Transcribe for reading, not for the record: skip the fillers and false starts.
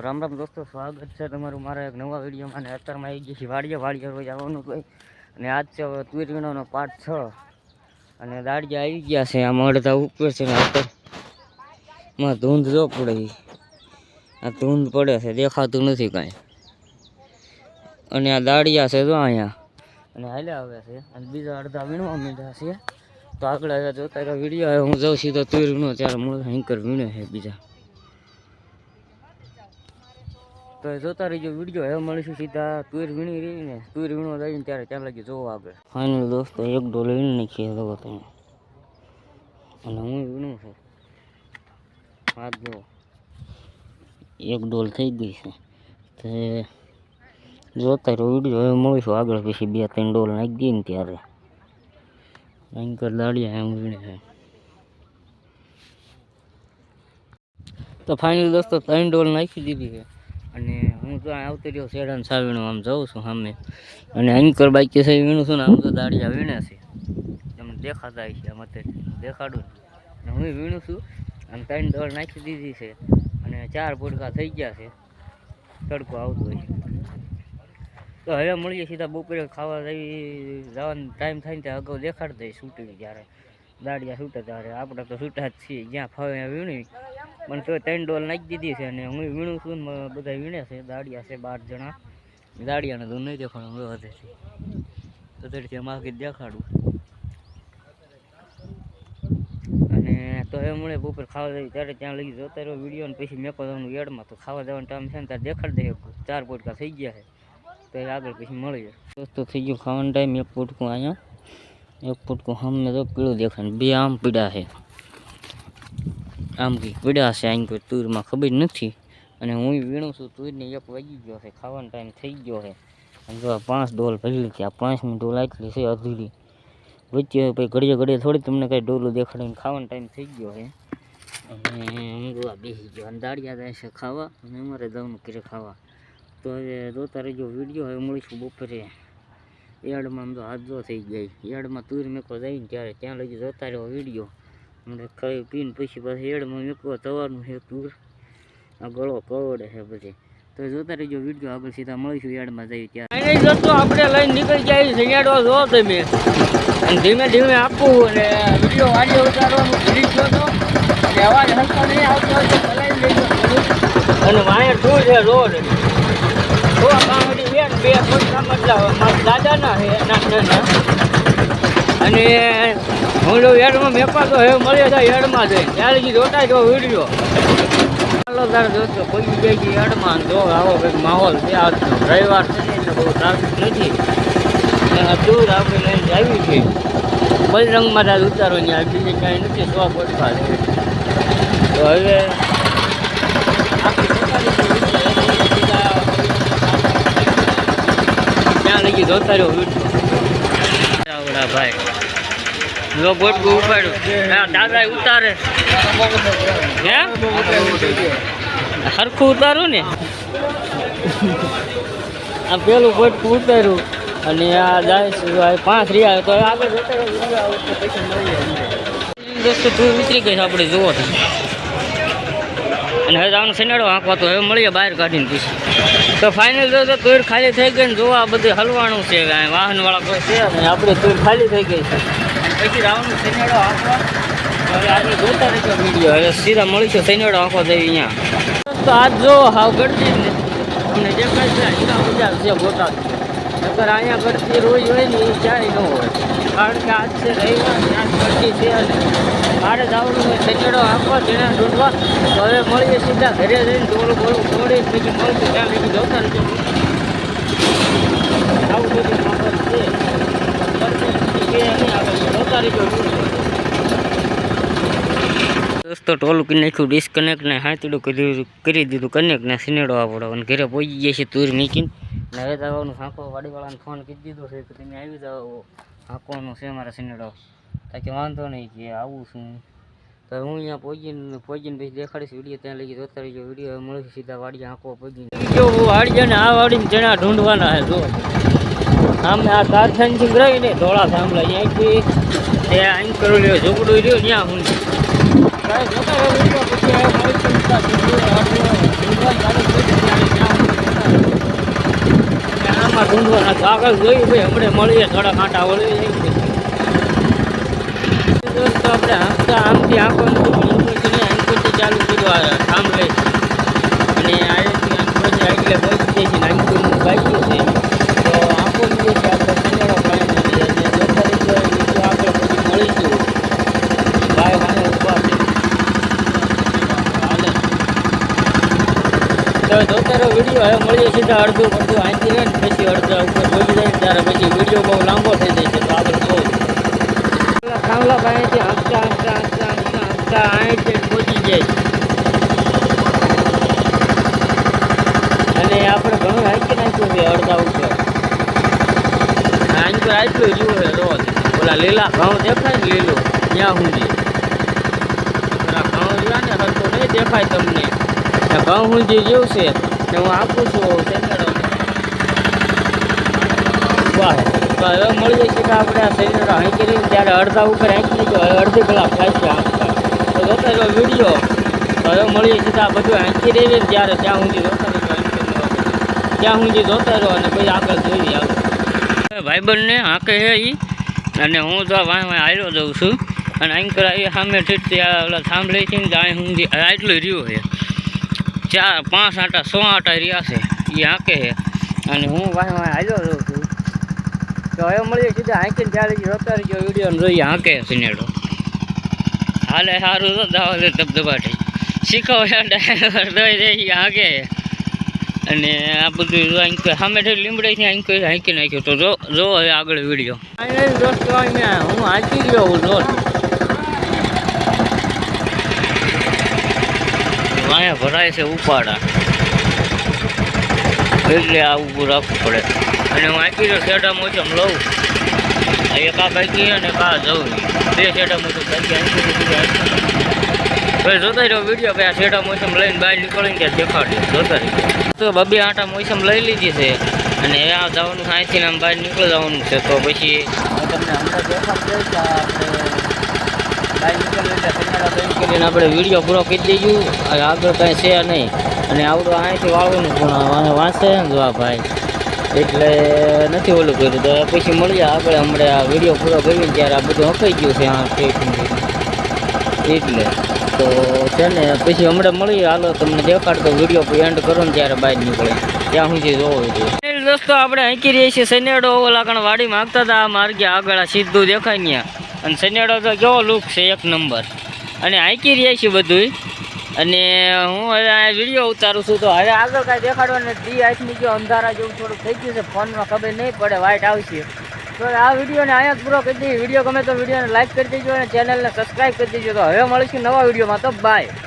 રામ રામ દોસ્તો, સ્વાગત છે તમારું મારા એક નવા વિડીયોમાં. અને અત્યારમાં આવી ગઈ છે વાડીએ રોજ આવવાનું કોઈ. અને આજ છે હવે તુવેર વીણવાનો પાર્ટ 6. અને દાડિયા આવી ગયા છે, આમ અડધા ઉપર છે ને અત્યારમાં ધૂંધ જો પડે. આ ધૂંધ પડે છે, દેખાતું નથી કાંઈ. અને આ દાડિયા છે જો અહીંયા, અને હાલ્યા આવે છે. અને બીજા અડધા વીણવા માંડ્યા છે. તો આગળ જોતા રહ્યો વિડીયો. હું જાઉં સીધો તુવેર વીણો ત્યારે મૂળ હેન્કર વીણે છે બીજા. તો જોતા રહીજો વિડીયો. હવે મળીશું સીધા તુવેર વીણી રહી ને તુવેર વીણવા જઈને ત્યારે ત્યાં લાગી જોવો આગળ. ફાઇનલ દોસ્તો એક ડોલ વીણી નાખીએ જોવો તમે. અને હું વીણું છું, હાથ જો એક ડોલ થઈ ગઈ છે. તો જોતા રહ્યો વિડીયો. હવે મળીશું આગળ, પછી 2-3 ડોલ નાખી દઈએ ને ત્યારે. હેન્કર દાડિયા એમ વીણે છે. તો ફાઇનલ દોસ્તો 3 ડોલ નાખી દીધી છે. અને હું તો આવતો રહ્યો શેડાને સાવીણું આમ જાઉં છું સામે. અને હેન્કર બાઈક છે વીણું છું ને આમ તો દાડિયા વીણે છે. તમને દેખાતા છે આમ અત્યારે દેખાડું. અને હું વીણું છું. અને 3 ડોલ નાખી દીધી છે. અને 4 પોટકા થઈ ગયા છે. તડકો આવતો હોય છે. તો હવે મળીએ સીધા બપોરે ખાવા જવાનો ટાઈમ થાય ને ત્યાં અગાઉ દેખાડી દઈએ છૂટી જ્યારે દાડિયા છૂટે ત્યારે. આપણે તો છૂટા જ છીએ, જ્યાં ફાવે ત્યાં વીણી. મને તો 3 ડોલ નાખી દીધી છે. અને હું વીણું છું ને બધા વીણે છે. દાડિયા છે 12 જણા. દાડિયાને તો નહીં દેખાડું હવે વધેથી તો તરીકે માગી દેખાડું. અને તો હવે મળે બપોર ખાવા જઈએ ત્યારે ત્યાં લઈ જોતા રહ્યો વિડીયો. ને પછી મેકો જવાનું યાર્ડમાં. તો ખાવા જવાનો ટાઈમ છે ને ત્યારે દેખાડી દઈએ. 4 પોટકા થઈ ગયા છે. તો એ આગળ પછી મળીએ દોસ્તો. થઈ ગયો ખાવાનો ટાઈમ. 1 પોટકું અહીંયા, 1 પોટકું સામે તો પીળું દેખાય. 2 આમ પીડા છે, આમ કંઈક પીડા છે. અહીં કોઈ તુરમાં ખબર નથી. અને હું વીણું છું તુરને 1 વાગી ગયો છે. ખાવાનો ટાઈમ થઈ ગયો છે. અને જો 5 ડોલ ભરી હતી. આ 5મી ડોલ આટલી છે અધૂરી. વચ્ચે પછી ઘડીએ થોડી તમને કાંઈ ડોલું દેખાડીને ખાવાનો ટાઈમ થઈ ગયો છે. અને હું જોવા બેસી ગયો. અને દાડિયા જાય છે ખાવા. અને અમારે જવાનું ઘરે ખાવા. તો હવે જોતા રહેજો વિડીયો. હવે મળીશું બપોરે યાર્ડમાં. આમ તો હાથ જો થઈ ગઈ યાર્ડમાં તુર મેકો જઈને ત્યારે ત્યાં લગી જોતા રહ્યો વિડીયો. મને ખાઈ પીને પછી પાછું યાર્ડમાં મેકવા જવાનું છે તુર. આ ગળો કવડે છે બધી. તો જોતા રહેજો વિડીયો. આગળ સીધા મળીશું યાર્ડમાં જઈએ ત્યારે. દોસ્તો આપણે લઈને નીકળી જાય છે યાર્ડમાં. જો તમે અને ધીમે ધીમે આપવું. અને વિડીયો વાડીએ ઉતારવાનું ભૂલી ગયો હતો. અને અવાજ હલતો નહીં આવતો હોય તો ચલાવી લેજો. અને વાયર શું છે રોડ તો કામડી છે ને 2 પોટકા મારા દાદાના છે નાના. અને હું યાર્ડમાં મેપાતો હવે મળે તો યાર્ડમાં જઈ ત્યાં લગી જોતા જો વિડીયો. ચાલો તારે દોસ્તો પહોંચી જાય છે યાર્ડમાં. જો આવો કંઈક માહોલ છે. આજનો રવિવાર છે ને એટલે બહુ ટ્રાફિક નથી. દૂર આપણે લઈને આવી છીએ બલરંગમાં તાર ઉતારો ને બીજે ક્યાંય નથી. 100 પોટકા છે. તો હવે ત્યાં લગી જોતા રહ્યો વિડીયો. ભાઈ જો બોટકું ઉપાડ્યું દાદા ઉતારે હે સરખું ઉતારું ને. આ પેલું બોટકું ઉતાર્યું. અને આ જાય છે 5 રહ્યા. તો આગળ જતા પૈસા મળીએ દોસ્તો. તું વિતરી ગઈ આપણે જોવો છો. અને હવે જવાનું સનેડો હાંકવા. તો હવે મળીએ બહાર કાઢીને પછી. તો ફાઇનલ જો તુર ખાલી થઈ ગઈ ને જોવા બધું હલવાનું છે. વાહનવાળા કોઈ છે અને આપણે તુર ખાલી થઈ ગઈ છે. પછી રાવણનું સનેડો હાંકવા. હવે આજે જોતા રહેજો વિડીયો. હવે સીધા મળીશું સનેડો હાંકવા જઈએ અહીંયા. તો આજ જો હાવ ગળતી જ નથી. તમને દેખાય છે હીરા બજાર છે બોટાદ. નકર અહીંયા ગળતી રોજ હોય ને એ ક્યાંય ન હોય. કારણ કે આજ છે રવિવાર, ત્યાં ગળતી છે. અને મારે જવાનું હોય સનેડો હાંકવા તેના ઢૂંઢવા. તો હવે મળીએ સીધા ઘરે જઈને ડોલું તોડી પછી મળશું ત્યાં લગી જોતા રહેજો. આવું બધું માહોલ છે. દોસ્તો ટોલું કરી નાખ્યું ડિસ્કનેક્ટ ને હાથડું કરી દીધું કનેક્ટ ને સિનેડો આપણો. અને ઘરે પહોંચી જાય છે તુર મીકીને. ને હવે જવાનું હાંકો. વાડીવાળાને ફોન કરી દીધો છે કે તમે આવી જાઓ, હાંકવાનું છે મારા સિનેડો. તાકે વાંધો નહીં કે આવું છું. તો હું અહીંયા પહોંચીને પછી દેખાડીશ વિડીયો. ત્યાં લઈ જોતા રહીજો વિડીયો. મળશે સીધા વાડી હાંકવા પહોંચીને. જો વાડી ને આ વાડીને જણા ઢૂંઢવાના છે. જો આમે આ તાર ફેન્સિંગ રહી ને ધોળા થાંભલા અહીંયાથી તે અહીં કરું લ્યો ઝૂંપડું રહ્યું ત્યાં હું પછી ઊંધવાના તો આગળ જોયું ભાઈ હમણાં મળીએ થોડા કાંટા વળી જાય દોસ્તો આપણે હાંકતા આમથી આંખોથી ચાલુ કર્યું સાંભળે અને આરેથી આંખોથી આગળ પહોંચી જાય છે આંખોનું બાકી છે તો આંખો જે છે આપણે સિનેમા પાણી અને આગળ પછી મળીશું ભાઈ વાને ઉભા છે તો જોતા રહો વિડીયો હવે મળીએ સીધા અડધું આંચી રહે ને પછી અડધા ઉપર જોઈ જાય ત્યારે પછી વિડીયો બહુ લાંબો થઈ જાય છે તો આગળ બહુ થાંભલા પાસેથી હંસતા આંચે પહોંચી જાય અને આપણે ઘણું હાંકી નાખ્યું છે અડધા ઉપર આંચુર આટલું જુઓ છે રોજ ઓલા લીલા ઘઉં દેખાય ને લીલું ત્યાં સુધી ઘઉં જોયા ને હરતો નહીં દેખાય તમને ઘઉં સુધી જેવું છે ને હું આપું છું સેનેડો વાહ તો હવે મળીએ છીએ કે આપણે આ સેનેડો હાંકી રહી ત્યારે અડધા ઉપર હાંકી લીધો હવે અડધી કલાક થાય છે આંકતા તો જોતા રહ્યો વિડીયો તો હવે મળીએ છીએ આ બધું હાંકી રહી ને ત્યારે ત્યાં સુધી જોતા રહ્યો ત્યાં સુધી જોતા રહ્યો અને પછી આગળ જોઈએ આવું ભાઈબંધને હાંકે છે એ અને હું તો વાંય હાલ્યો જઉં છું અને આંકર એ સામે ઠીક ઓલા સાંભળે છે ને ત્યાં સુધી આટલું રહ્યું છે 4 5 આટા 100 આટા રહ્યા છે એ હાંકે છે અને હું વાંય હાલ્યો જઉં છું તો હવે મળીએ સીધા હાંકીને ત્યારે જોતા રહીજો વિડીયો જોઈએ હાંકે સિનેડો હાલે સારું તો દાવા દે ધબધબાટી શીખવા દઈ હાંકે અને આ બધું સામેથી લીમડાથી હાંકી નાખ્યું તો જો હવે આગળ વિડીયો દોસ્તો અહીંયા હું હાંકી રહ્યો હું જો અહીંયા ભરાય છે ઉપાડા એટલે આ ઊભું રાખવું પડે અને હું હાંકી રહ્યો શેડા મોસમ લઉં એકા બાકી અને કા જવું 2 શેડા મોસમ બાકી ભાઈ જોતા રહ્યો વિડીયો ભાઈ આ શેડા મોસમ લઈને બહાર નીકળીને ત્યાં દેખાડ્યો જોતા રહ્યો તો 2 આટા મોસમ લઈ લીધી છે અને હવે આ જવાનું અહીંથી આમ બહાર નીકળી જવાનું છે તો પછી તમને હમણાં દેખાડશે બહાર નીકળીને આપણે વિડીયો પૂરો કરી દઈશું આગળ કાંઈ છે નહીં અને આવડું અહીંથી વાળવાનું પણ વાંચે ને જો આ ભાઈ એટલે નથી ઓલું કર્યું તો પછી મળીએ આગળ હમણાં આ વિડીયો પૂરો કરીને ત્યારે આ બધું હકાઈ ગયું છે આ એટલે તો છે ને પછી હમણાં મળીએ હાલો તમને દેખાડતો વિડીયો એન્ડ કરો ને ત્યારે બહાર નીકળે ત્યાં સુધી જોવો વિડીયો દોસ્તો આપણે હાંકી રહીએ છીએ સનેડો ઓલા કણ વાડી માગતા હતા આ માર્ગે આગળ સીધું દેખાય ત્યાં અને સનેડો તો કેવો લુક છે 1 નંબર અને હાંકી રહ્યા છીએ બધું અને હું હવે આ વિડીયો ઉતારું છું તો હવે આગળ કાંઈ દેખાડવાનું ડી આંખની જો અંધારા જેવું થોડુંક થઈ ગયું છે ફોનમાં ખબર નહીં પડે વાઇટ આવશે તો આ વિડીયોને અહીંયા પૂરો કરી દઈએ વિડીયો ગમે તો વિડીયોને લાઈક કરી દેજો અને ચેનલને સબસ્ક્રાઈબ કરી દેજો તો હવે મળીશું નવા વિડીયોમાં તો બાય